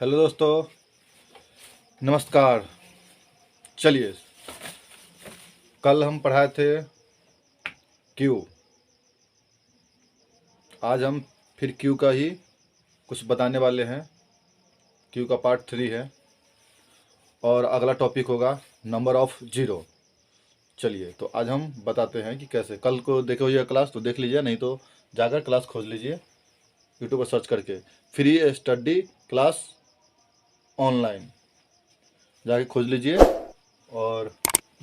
Hello दोस्तों, नमस्कार। चलिए, कल हम पढ़ाए थे क्यू। आज हम फिर क्यू का ही कुछ बताने वाले हैं। क्यू का पार्ट 3 है और अगला टॉपिक होगा नंबर ऑफ जीरो। चलिए, तो आज हम बताते हैं कि कैसे। कल को देखे हुए क्लास तो देख लीजिए, नहीं तो जाकर क्लास खोज लीजिए यूट्यूब पर सर्च करके। फ्री स्टडी क्लास ऑनलाइन जाके खोज लीजिए और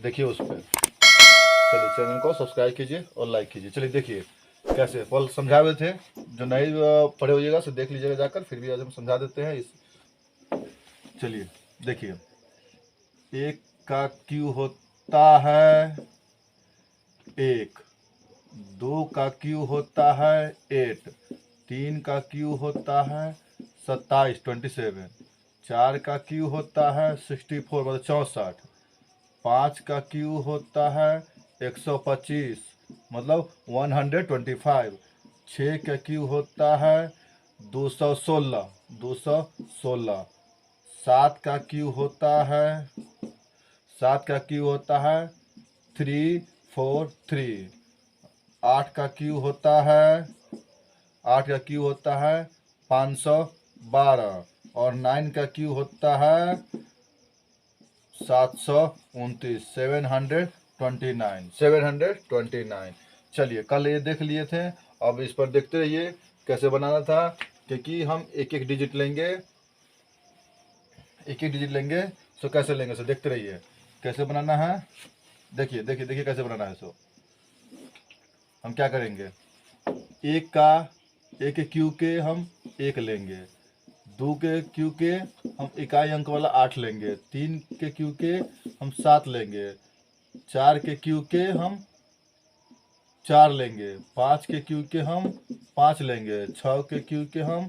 देखिए उस पर। चलिए, चैनल को सब्सक्राइब कीजिए और लाइक कीजिए। चलिए देखिए कैसे कल समझाए हुए थे। जो नहीं पढ़े होइएगा सो देख लीजिएगा जाकर, फिर भी आज हम समझा देते हैं इस। चलिए देखिए, एक का क्यू होता है 1, 2 का क्यू होता है 8, 3 का क्यू होता है 27 27, 4 का क्यू होता है 64 मतलब 64, 5 का क्यू होता है 125 मतलब 125, 6 का क्यू होता है 216, 7 का क्यू होता है 343, 8 का क्यू होता है 512 और 9 का क्यू होता है 729, 729। चलिए, कल ये देख लिए थे, अब इस पर देखते रहिए कैसे बनाना था। क्योंकि हम एक एक डिजिट लेंगे सो कैसे लेंगे सो देखते रहिए कैसे बनाना है। देखिए देखिए देखिए कैसे बनाना है। सो हम क्या करेंगे, एक के क्यू के हम 1 लेंगे, 2 के क्यू के हम इकाई अंक वाला 8 लेंगे, 3 के क्यू के हम 7 लेंगे, 4 के क्यू के हम 4 लेंगे, 5 के क्यू के हम 5 लेंगे, 6 के क्यू के हम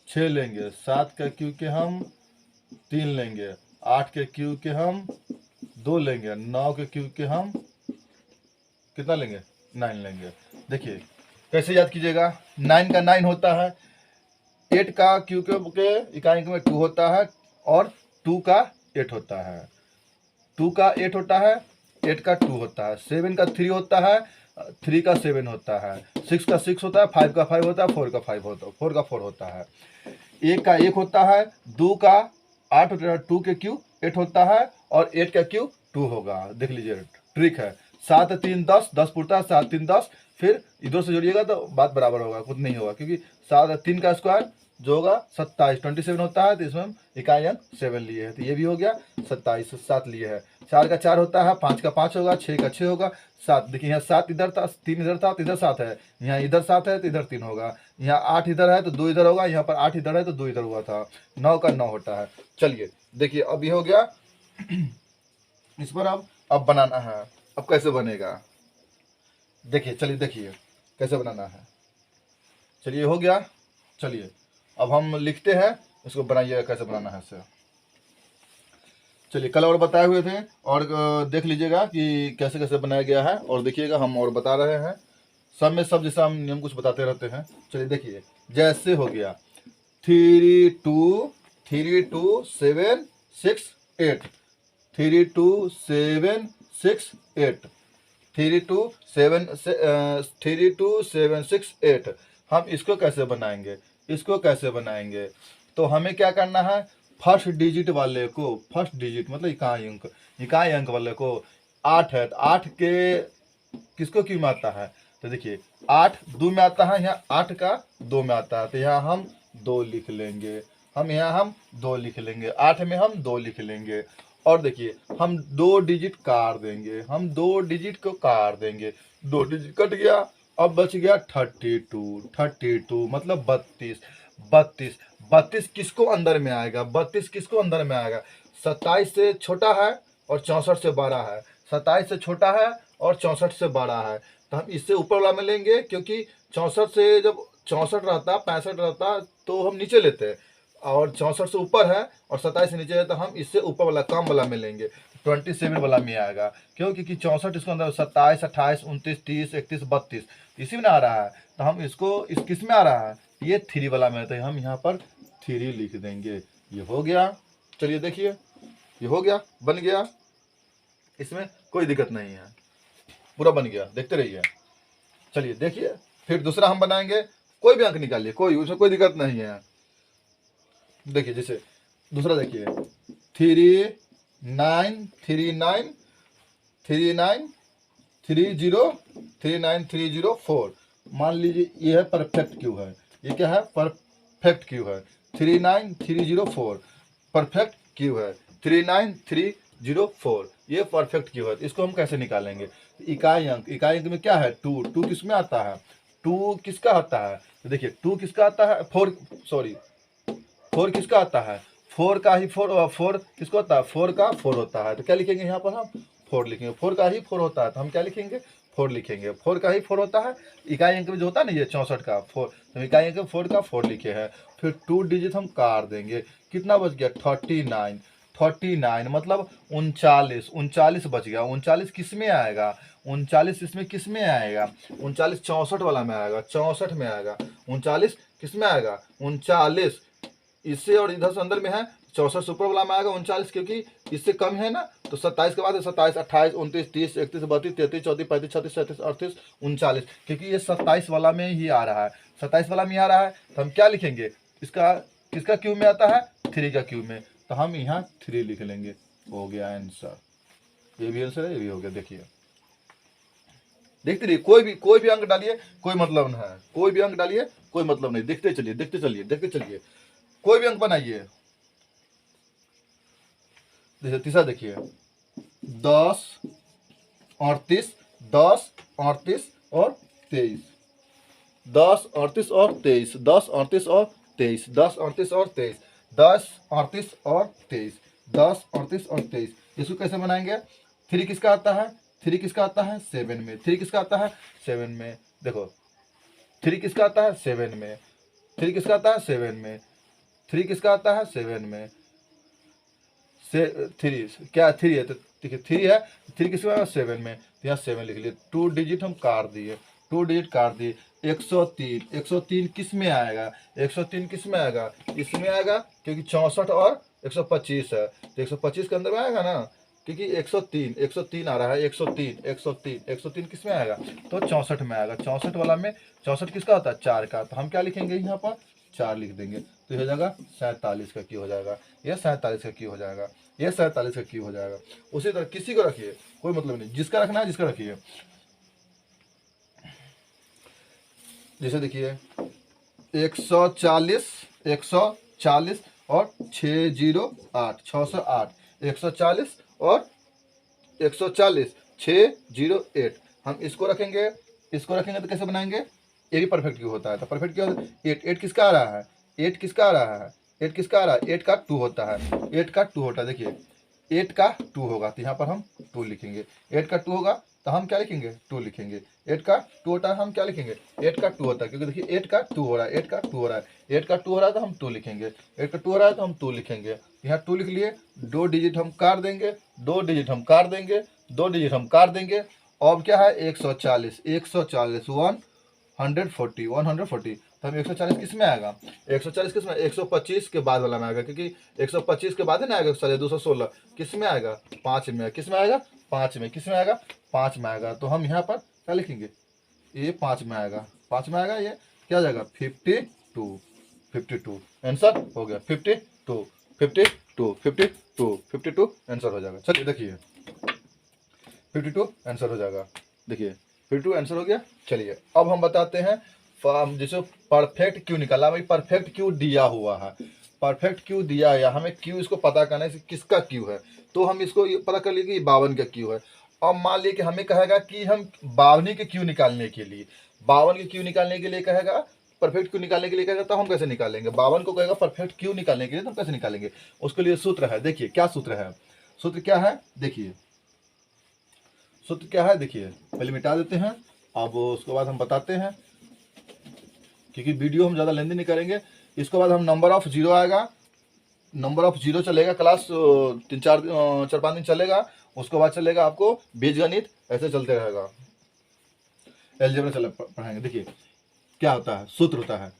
6 लेंगे, 7 के क्यू के हम 3 लेंगे, 8 के क्यू के हम 2 लेंगे, 9 के क्यू के हम कितना लेंगे 9 लेंगे। देखिए कैसे याद कीजिएगा। 9 का 9 होता है, 8 का क्यू के इकाई अंक में 2 होता है और 2 का 8 होता है, 2 का 8 होता है, 8 का 2 होता है, 7 का 3 होता है, 3 का 7 होता है, 6 का 6 होता है, 5 का 5 होता है, 4 का 5 होता है, 4 का 4 होता है, 1 का 1 होता है, 2 का 8 होता है, 2 के क्यू 8 होता है और 8 का क्यू 2 होगा। देख लीजिए ट्रिक है। 7 3 10, 10 पुरता है, 7 3 10, फिर इधर से जोड़िएगा तो बात बराबर होगा, खुद नहीं होगा, क्योंकि 7 3 का स्क्वायर जो होगा 27 27 होता है, तो इसमें हम इकाई अंक 7 लिए हैं, तो ये भी हो गया 27, 7 लिए है। 4 का 4 होता है, 5 का 5 होगा, 6 का 6 होगा, 7। देखिए यहाँ 7 इधर था, 3 इधर था तो इधर 7 है, यहाँ इधर 7 है तो इधर 3 होगा, यहाँ 8 इधर है तो 2 इधर होगा, यहाँ पर 8 इधर है तो 2 इधर हुआ था। 9 का 9 होता है। चलिए देखिए अब ये हो गया। इस पर अब बनाना है। अब कैसे बनेगा देखिए, चलिए देखिए कैसे बनाना है। चलिए हो गया। चलिए अब हम लिखते हैं, इसको बनाइएगा कैसे बनाना है इससे। चलिए कल और बताए हुए थे और देख लीजिएगा कि कैसे कैसे बनाया गया है, और देखिएगा हम और बता रहे हैं सब में सब, जैसा हम नियम कुछ बताते रहते हैं। चलिए देखिए जैसे हो गया 3 2 7 6 8, 3 2 7 6 8, 3 2 7 6 8। हम इसको कैसे बनाएंगे, तो हमें क्या करना है, फर्स्ट डिजिट वाले को, फर्स्ट डिजिट मतलब इकाई अंक वाले को 8 है तो 8 के किसको क्यों में आता है, तो देखिए 8 2 में आता है, यहाँ 8 का 2 में आता है, तो यहाँ हम 2 लिख लेंगे, हम 2 लिख लेंगे, 8 में हम 2 लिख लेंगे। और देखिए हम 2 डिजिट काट देंगे, 2 डिजिट को काट देंगे, 2 डिजिट कट गया, अब बच गया 32 मतलब 32 किसको अंदर में आएगा, 27 से छोटा है और 64 से बड़ा है, 27 से छोटा है और 64 से बड़ा है, तो हम इससे ऊपर वाला में लेंगे, क्योंकि 64 से जब 64 रहता 65 रहता तो हम नीचे लेते हैं, और 64 से ऊपर है और 27 से नीचे है तो हम इससे ऊपर वाला कम वाला में लेंगे, 27 वाला में आएगा। क्यों, क्योंकि 64 इसको अंदर 27 28 29 30 31 32 इसी में आ रहा है, तो हम इसको इस किस में आ रहा है, ये 3 वाला में, तो हम यहाँ पर 3 लिख देंगे, ये हो गया। चलिए देखिए, ये हो गया, बन गया, इसमें कोई दिक्कत नहीं है, पूरा बन गया, देखते रहिए। चलिए देखिए, फिर दूसरा हम बनाएंगे, कोई भी अंक निकालिए, कोई उसमें कोई दिक्कत नहीं है। देखिए जैसे दूसरा देखिए, 3939393930 मान लीजिए ये है परफेक्ट क्यू है। ये क्या है? परफेक्ट क्यू है। 39304 परफेक्ट क्यू है। 39304 ये परफेक्ट क्यू है। इसको हम कैसे निकालेंगे? इकाई अंक में क्या है? टू। टू किस में आता है? टू किसका आता है? तो देखिए टू किसका आता है? फोर किसका आता है? फोर का ही फोर किसको होता है? फोर का फोर होता है। तो क्या लिखेंगे यहाँ पर हम? फोर लिखेंगे। फोर का ही फोर होता है तो हम क्या लिखेंगे? फोर लिखेंगे। फोर का ही फोर होता है। इकाई अंक में जो होता है ना ये 64 का फोर, तो इकाई अंक में फोर का फोर लिखे हैं। फिर 2 डिजिट हम काट देंगे। कितना बच गया? 39 मतलब 39 बच गया। 39 किस में आएगा? 39 इसमें किस में आएगा? 39 64 वाला में आएगा, 64 में आएगा। 39 किस में आएगा? 39 इससे और इधर से अंदर में है 64 सुपर वाला में आएगा 39, क्योंकि इससे कम है ना। तो 27 के बाद 27 28 29 30 31 32 33 34 35 36 37 38 39, क्योंकि ये 27 वाला में ही आ रहा है, 27 वाला में आ रहा है। तो हम क्या लिखेंगे? इसका किसका क्यू में आता है? 3 का क्यू में। तो हम यहाँ 3 लिख लेंगे। हो गया आंसर। ये भी आंसर है, ये भी हो गया। देखिए देखते रहिए, कोई भी अंक डालिए, कोई मतलब नहीं है। कोई भी अंक डालिए, कोई मतलब नहीं। देखते चलिए, देखते चलिए, देखते चलिए। कोई भी अंक बनाइए। जैसे तीसरा देखिए, 10 38 10 38 और 23, 10 38 और 23, 10 38 और 23, 10 38 और 23, 10 38 और 23, 10 38 और 23। इसको कैसे बनाएंगे? 3 किसका आता है? 3 किसका आता है? 7 में। 3 किसका आता है? 7 में। देखो 3 किसका आता है? 7 में। 3 किसका आता है? 7 में। 3 किसका आता है? 7 में। से 3 क्या 3 है? तो देखिए 3 है, 3 किसमें आएगा? 7 में। तो यहाँ 7 लिख लिए। 2 डिजिट हम काट दिए, 2 डिजिट काट दिए। 103 किस में आएगा? 103 किस में आएगा? इसमें आएगा, क्योंकि 64 और 125 है, तो 125 के अंदर में आएगा ना, क्योंकि 103 आ रहा है। 103 किस में आएगा? तो 64 में आएगा। 64 वाला में 64 किसका होता है? 4 का। तो हम क्या लिखेंगे यहाँ पर? 4 लिख देंगे। तो ये हो जाएगा 47 का क्यू हो जाएगा। यह 47 का क्यू हो जाएगा। यह 47 का क्यू हो जाएगा। उसी तरह किसी को रखिए, कोई मतलब नहीं, जिसका रखना है जिसका रखिए। जैसे देखिए 140 140 और 608 608, 140 और 140 608 हम इसको रखेंगे। इसको रखेंगे तो कैसे बनाएंगे? ये भी परफेक्ट क्यू होता है। तो परफेक्ट क्यू 8 किसका आ रहा है? 8 किसका आ रहा है? 8 किसका आ रहा है? 8 का 2 होता है। 8 का 2 होता है। देखिए 8 का 2 होगा तो यहाँ पर हम 2 लिखेंगे। 8 का 2 होगा तो हम क्या लिखेंगे? 2 लिखेंगे। 8 का 2 होता है, हम क्या लिखेंगे? 8 का 2 होता है, क्योंकि देखिए 8 का 2 हो रहा है, 8 का 2 हो रहा है, 8 का 2 हो रहा है तो हम 2 लिखेंगे। 8 का 2 हो रहा है तो हम 2 लिखेंगे। यहाँ 2 लिख लिए। 2 डिजिट हम काट देंगे, 2 डिजिट हम काट देंगे, 2 डिजिट हम काट देंगे। अब क्या है? 140 140 140 तो हम 140 किस में आएगा? 140 किस में? 125 के बाद वाला में आएगा, क्योंकि 125 के बाद है ना आएगा 216 किस में आएगा? 5 में। किस में आएगा? 5 में। किस में आएगा? 5 में आएगा। तो हम यहाँ पर क्या लिखेंगे? ये 5 में आएगा। 5 में आएगा। ये क्या हो जाएगा? 52 आंसर हो गया। 52 आंसर हो जाएगा। चलिए देखिए 52 आंसर हो जाएगा। देखिए 52 आंसर हो गया। चलिए अब हम बताते हैं जैसे परफेक्ट क्यू निकाला। भाई परफेक्ट क्यू दिया हुआ है, परफेक्ट क्यू दिया है, हमें क्यू इसको पता करना है किसका क्यू है। तो हम इसको पता कर लिए कि 52 का क्यू है। अब मान लिए कि हमें कहेगा कि हम 52 के क्यू निकालने के लिए, 52 के क्यू निकालने के लिए कहेगा, परफेक्ट क्यू निकालने के लिए कहेगा, तो हम कैसे निकालेंगे? 52 को कहेगा परफेक्ट क्यू निकालने के लिए, तो हम कैसे निकालेंगे? उसके लिए सूत्र है। देखिए क्या सूत्र है? सूत्र क्या है? देखिए सूत्र क्या है? देखिए पहले मिटा देते हैं, अब उसके बाद हम बताते हैं, क्योंकि वीडियो हम ज़्यादा लेंदी नहीं करेंगे। इसके बाद हम नंबर ऑफ जीरो आएगा, नंबर ऑफ जीरो चलेगा, क्लास 4-5 दिन चलेगा। उसके बाद चलेगा आपको बीजगणित, ऐसे चलते रहेगा। अलजेब्रा पढ़ाएंगे। देखिए क्या होता है? सूत्र होता है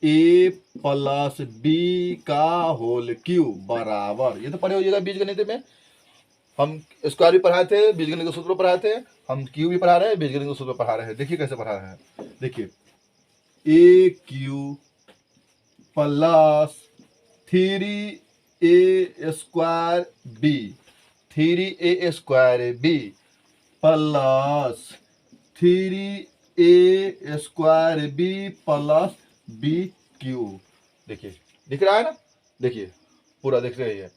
ए प्लस बी का होल क्यूब बराबर, ये तो पढ़े होइएगा बीजगणित में, हम स्क्वायर भी पढ़ाए थे, बीजगणित के सूत्र पढ़ाए थे, हम क्यू भी पढ़ा रहे हैं, बीजगणित के सूत्र पढ़ा रहे हैं। देखिए कैसे पढ़ा रहे हैं, देखिए a cube plus 3a square b, 3a square b plus 3a square b plus b cube. देखिए दिख रहा है ना, देखिए पूरा दिख रही है,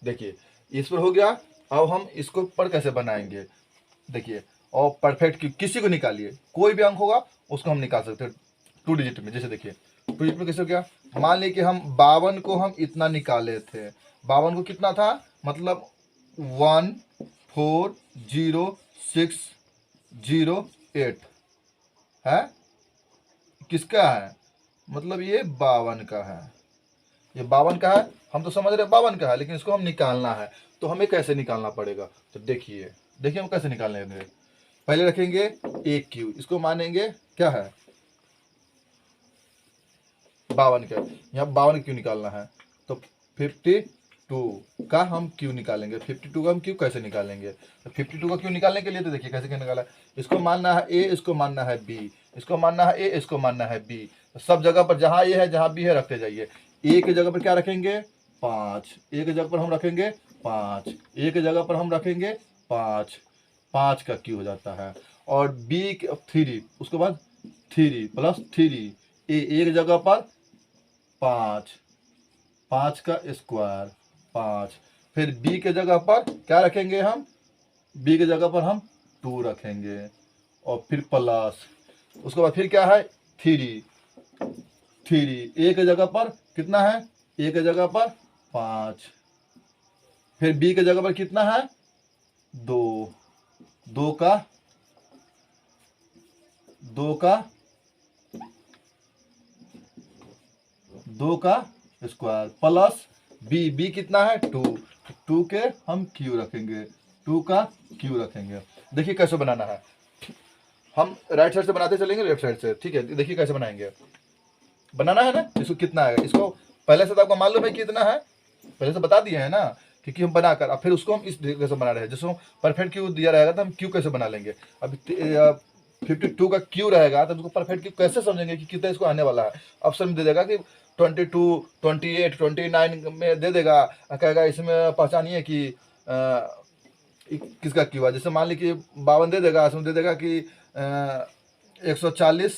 देखिए इस पर हो गया। अब हम इसको पर कैसे बनाएंगे, देखिए और परफेक्ट क्यूब किसी को निकालिए, कोई भी अंक होगा उसको हम निकाल सकते हैं 2 डिजिट में। जैसे देखिए 2 डिजिट में कैसे हो गया, मान लीजिए कि हम 52 को हम इतना निकाले थे, 52 को कितना था, मतलब 1400608 है, किसका है, मतलब ये 52 का है, ये 52 का है, हम तो समझ रहे 52 का है, लेकिन इसको हम निकालना है, तो हमें कैसे निकालना पड़ेगा, तो देखिए देखिए हम कैसे निकालेंगे। पहले रखेंगे ए क्यू, इसको मानेंगे क्या है 52 का, यहाँ 52 क्यू निकालना है, तो 52 का हम क्यू निकालेंगे। 52 का हम क्यू कैसे निकालेंगे, तो 52 का क्यू निकालने के लिए तो देखिए कैसे क्या निकाला है, इसको मानना है ए, इसको मानना है बी, इसको मानना है ए, इसको मानना है बी, तो सब जगह पर जहाँ ए है जहाँ बी है रखते जाइए। ए की जगह पर क्या रखेंगे 5, ए की जगह पर हम रखेंगे 5, ए की जगह पर हम रखेंगे 5, 5 का क्यू हो जाता है, और बी 3, उसके बाद 3 प्लस 3, ए एक जगह पर 5, 5 का स्क्वायर 5, फिर बी के जगह पर क्या रखेंगे हम, बी के जगह पर हम 2 रखेंगे, और फिर प्लस, उसके बाद फिर क्या है 3, 3 ए के जगह पर कितना है, ए के जगह पर 5, फिर बी के जगह पर कितना है 2, 2 का 2 का स्क्वायर प्लस बी, बी कितना है 2, 2 के हम क्यू रखेंगे, 2 का क्यू रखेंगे। देखिए कैसे बनाना है, हम राइट साइड से बनाते चलेंगे लेफ्ट साइड से, ठीक है, देखिए कैसे बनाएंगे, बनाना है ना, इसको कितना है, इसको पहले से तो आपको मालूम है कितना है, पहले से बता दिए है ना, क्योंकि हम बनाकर अब फिर उसको हम इस तरीके से बना रहे हैं, जिसको परफेक्ट क्यू दिया रहेगा तो हम क्यू कैसे बना लेंगे। अब 52 का क्यू रहेगा तो उसको परफेक्ट क्यू कैसे समझेंगे कि कितना इसको आने वाला है, ऑप्शन दे देगा कि 22, 28, 29 में दे देगा, कहेगा इसमें पहचानिए कि किसका क्यू है। जैसे मान ली कि 52 दे देगा, इसमें दे देगा कि 140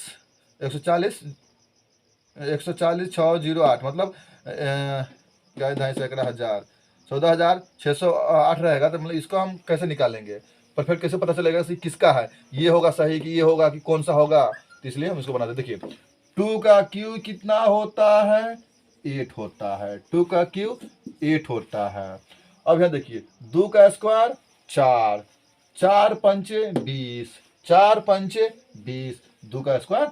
608, मतलब क्या 250,000 14,608 रहेगा, तो मतलब इसको हम कैसे निकालेंगे, परफेक्ट कैसे पता चलेगा कि किसका है, ये होगा सही कि ये होगा कि कौन सा होगा, तो इसलिए हम इसको बनाते। देखिए 2 का क्यू कितना होता है 8 होता है, 2 का क्यू 8 होता है। अब यहाँ देखिए 2 का स्क्वायर 4, 4 पंचे 20, 4 पंचे 20, 2 का स्क्वायर,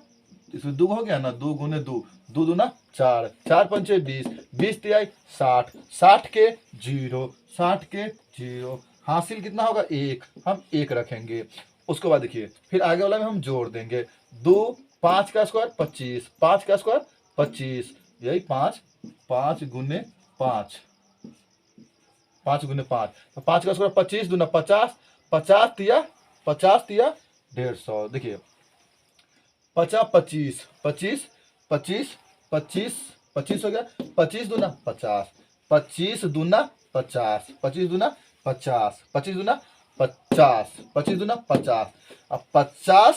इसमें 2 हो गया ना, 2 गुने 2, 2 दूना 4, 4 पंचे 20, 20 तिहाई 60, 60 के 0, 60 के 0, हासिल कितना होगा 1, हम 1 रखेंगे। उसके बाद देखिए फिर आगे वाला में हम जोड़ देंगे, 2, 5 का स्क्वायर 25, 5 का स्क्वायर 25, यही 5, 5 गुने 5, 5 गुने 5, तो 5 का स्क्वायर 25 दूना 50, 50 तिया 150, देखिए 50, 25, 25, 25, 25, 25 हो गया, 25 दूना 50, 25 दूना 50, 25 दूना 50, 25 दूना 50, 25 दूना 50, अब 50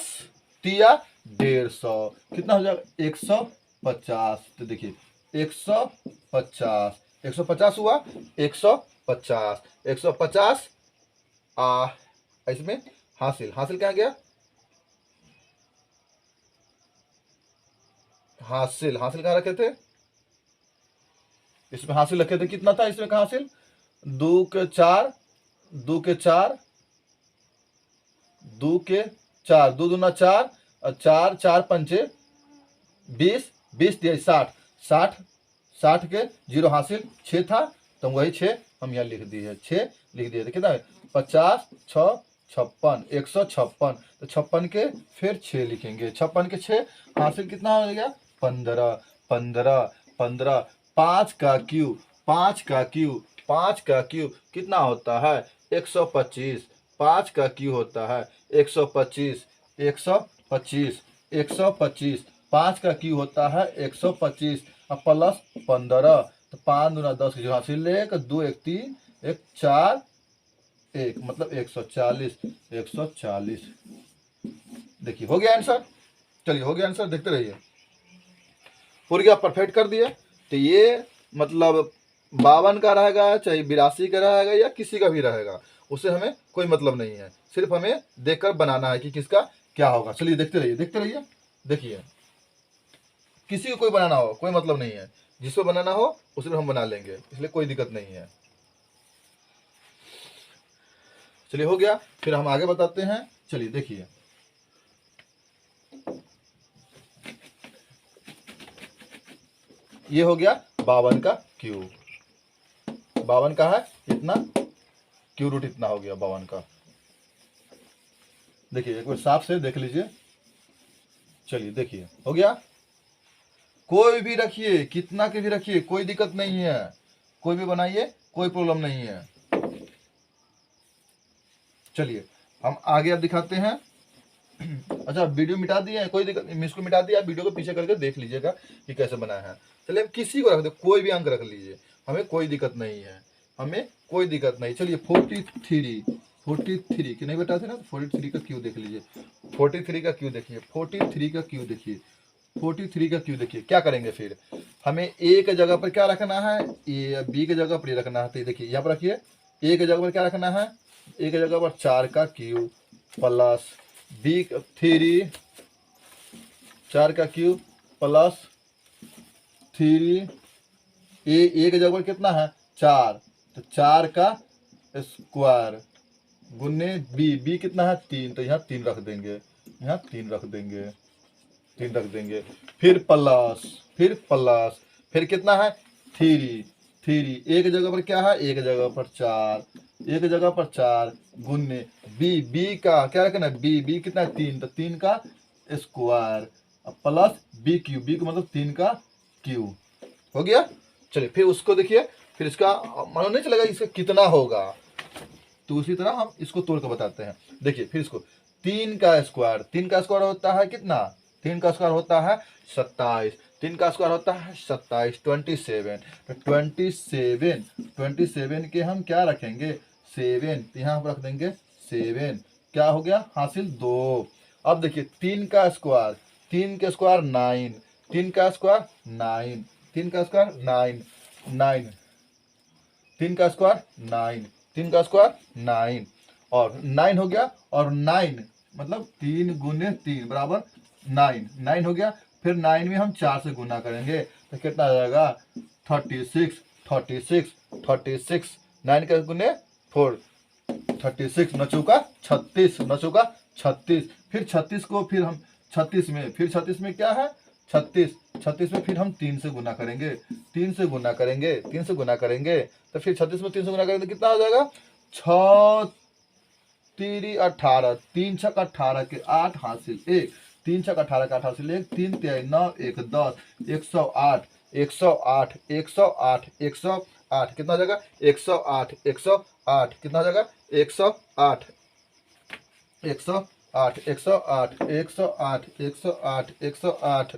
तिया 150, कितना हो जाएगा 150, तो देखिए 150, 150 हुआ 150, 150 इसमें हासिल, हासिल क्या गया, हासिल, हासिल कहाँ रखे थे, इसमें हासिल रखे थे, कितना था इसमें का हासिल 2 के 4, 2 के 4, 2 के 4, 2 दूना 4, और 4, 4 पंचे 20, 20 दिया 60, 60, 60 के 0 हासिल 6 था, तो वही 6 हम यहाँ लिख दिए, 6 लिख दिए, कितना है 50, 6 56, 156। तो 56 के फिर 6 लिखेंगे, 56 के 6 हासिल कितना हो गया? 15, 15, 15। 5 का क्यूब, 5 का क्यूब, 5 का क्यूब कितना होता है? 125। 5 का क्यूब होता है 125, 125, 125। 5 का क्यूब होता है 125 और प्लस 15। तो 5 दूना 10 की जो हासिल 1, 2 1 3, 1 4 1, मतलब 140, 140। देखिए हो गया आंसर। चलिए हो गया आंसर, देखते रहिए। पूरी आप परफेक्ट कर दिए। तो ये मतलब 52 का रहेगा, चाहे 82 का रहेगा या किसी का भी रहेगा, उससे हमें कोई मतलब नहीं है। सिर्फ हमें देखकर बनाना है कि किसका क्या होगा। चलिए देखते रहिए, देखते रहिए। देखिए किसी को कोई बनाना हो कोई मतलब नहीं है, जिसको बनाना हो उसे हम बना लेंगे, इसलिए कोई दिक्कत नहीं है। चलिए हो गया, फिर हम आगे बताते हैं। चलिए देखिए, ये हो गया 52 का क्यूब। 52 का है इतना, क्यू रूट इतना हो गया 52 का। देखिए एक बार साफ से देख लीजिए। चलिए देखिए हो गया। कोई भी रखिए, कितना के भी रखिए, कोई दिक्कत नहीं है, कोई भी बनाइए, कोई प्रॉब्लम नहीं है। चलिए हम आगे अब दिखाते हैं। अच्छा वीडियो मिटा दिए, कोई दिक्कत नहीं, इसको मिटा दिया, आप वीडियो को पीछे करके देख लीजिएगा कि कैसे बनाया है। चलिए हम किसी को रख दे, कोई भी अंक रख लीजिए, हमें कोई दिक्कत नहीं है, हमें कोई दिक्कत नहीं। चलिए 43, 43 कि नहीं बताते ना, 43 का क्यू देख लीजिए, 43 का क्यू देखिए, 43 का क्यू देखिए, 43 का क्यू देखिए। क्या करेंगे फिर, हमें ए के जगह पर क्या रखना है, ए बी के जगह पर ये रखना है। तो देखिए यहाँ पर रखिए, ए के जगह पर क्या रखना है, ए के जगह पर 4 का क्यू प्लस बी 3, 4 का क्यूब प्लस 3, ए के जगह पर कितना है 4, तो 4 का स्क्वायर गुने बी कितना है 3, तो यहाँ 3 रख देंगे, यहाँ 3 रख देंगे, 3 रख देंगे। फिर प्लस, फिर कितना है 3, ए के जगह पर क्या है, ए के जगह पर 4, ए के जगह पर 4 गुने बी का क्या रखना है, बी कितना है 3, तो 3 का स्क्वायर प्लस बी का मतलब 3 का क्यू। हो गया। चलिए फिर उसको देखिए, फिर इसका मालूम नहीं चलेगा इसका कितना होगा, तो उसी तरह हम इसको तोड़ कर बताते हैं। देखिए फिर इसको 3 का स्क्वायर होता है कितना, 3 का स्क्वायर होता है 27, 3 का स्क्वायर होता है 27, 27। तो 27 के हम क्या रखेंगे 7, तो यहाँ पर रख देंगे 7। क्या हो गया हासिल 2। अब देखिए 3 का स्क्वायर, 3 के स्क्वायर 9, 3 का स्क्वायर 9, 3 का स्क्वायर 9, 9, 3 का स्क्वायर 9, 3 का स्क्वायर 9 और 9 हो गया, और 9 मतलब 3 गुने 3 बराबर 9, 9 हो गया। फिर 9 में हम 4 से गुना करेंगे तो कितना आ जाएगा 36, 36, 36। 9 का गुने 4, 36 नचौका 36, नचौका 36। फिर 36 को फिर हम 36 में, फिर 36 में क्या है 36, 36 में फिर हम 3 से गुना करेंगे, 3 से गुना करेंगे, 3 से गुना करेंगे। तो फिर 36 में 3 से गुना करेंगे तो कितना हो जाएगा 6 3 18, 3 छक 18 के 8 हासिल 1, 3 छक 18 का 8 हासिल 1, 3 3 9 1 10, 108, 108, 108, 108 कितना हो जाएगा 108, 108 कितना हो जाएगा 108, 108, 108, 108, 108, 108,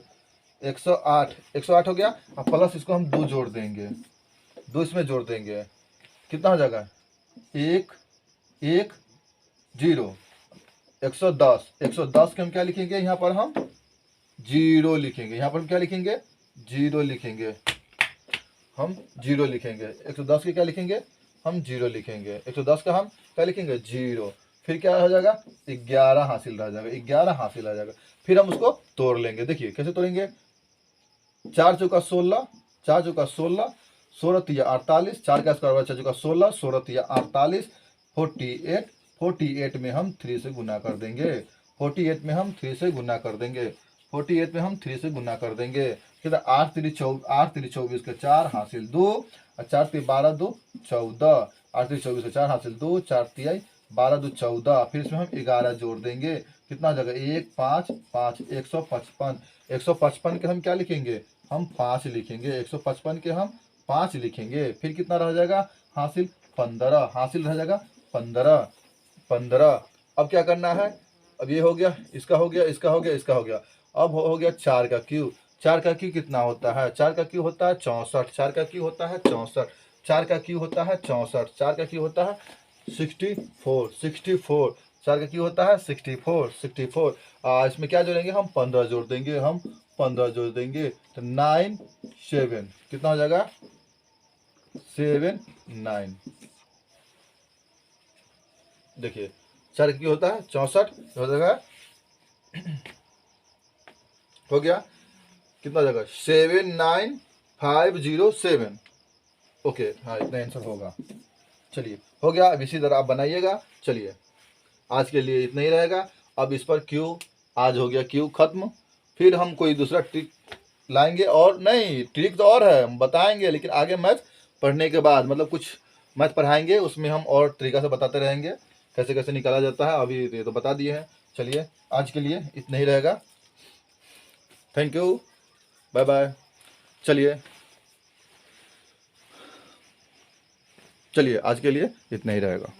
108, 108 हो गया। अब प्लस इसको हम 2 जोड़ देंगे, 2 इसमें जोड़ देंगे, कितना हो जाएगा 1 1 0, 110, 110 के हम क्या लिखेंगे यहाँ पर हम 0 लिखेंगे, यहाँ पर हम क्या लिखेंगे 0 लिखेंगे, हम 0 लिखेंगे। 110 के क्या लिखेंगे हम 0 लिखेंगे, 110 का हम क्या लिखेंगे 0। फिर क्या हो जाएगा 11 हासिल रह जाएगा, 11 हासिल रह जाएगा। फिर हम उसको तोड़ लेंगे, देखिए कैसे तोड़ेंगे 4 चौका 16, 4 चौका 16, 16 तिया 48, 4 का स्क्वायर 4 चौका 16, 16 तिया 48, 48, 48 में हम 3 से गुना कर देंगे, 48 में हम 3 से गुना कर देंगे, 48 में हम 3 से गुना कर देंगे। कितना 8 3 24 के 4 हासिल 2, और 4 3 12 2 14, 8 3 24 के 4 हासिल 2, 4 तिया 12 दो 14, फिर इसमें हम 11 जोड़ देंगे, कितना हो जाएगा 1 5 5 155। 155 के हम क्या लिखेंगे, हम 5 लिखेंगे, 155 के हम 5 लिखेंगे, फिर कितना रह जाएगा हासिल 15, हासिल रह जाएगा 15 15। अब क्या करना है, अब ये हो गया, इसका हो गया, इसका हो गया, इसका हो गया। अब हो गया 4 का क्यू। 4 का क्यू कितना होता है, 4 का क्यू होता है 64, 4 का क्यू होता है 64, 4 का क्यू होता है 64, 4 का क्यू होता है 64 64, 4 का क्यू होता है 64 64। इसमें क्या जोड़ेंगे हम 15 जोड़ देंगे, हम 15 जोड़ देंगे, तो 9 7 कितना हो जाएगा 7 9। देखिए 4 का क्यू होता है 64, हो जाएगा, हो गया कितना हो जाएगा 79507। ओके हाँ इतना आंसर होगा। चलिए हो गया, अब इसी तरह आप बनाइएगा। चलिए आज के लिए इतना ही रहेगा। अब इस पर क्यू, आज हो गया क्यू खत्म, फिर हम कोई दूसरा ट्रिक लाएंगे, और नहीं ट्रिक तो और है हम बताएंगे, लेकिन आगे मैथ पढ़ने के बाद, मतलब कुछ मैथ पढ़ाएंगे उसमें हम और तरीका से बताते रहेंगे कैसे कैसे निकाला जाता है। अभी ये तो बता दिए हैं। चलिए आज के लिए इतना ही रहेगा। Thank you, bye bye. चलिए चलिए आज के लिए इतना ही रहेगा।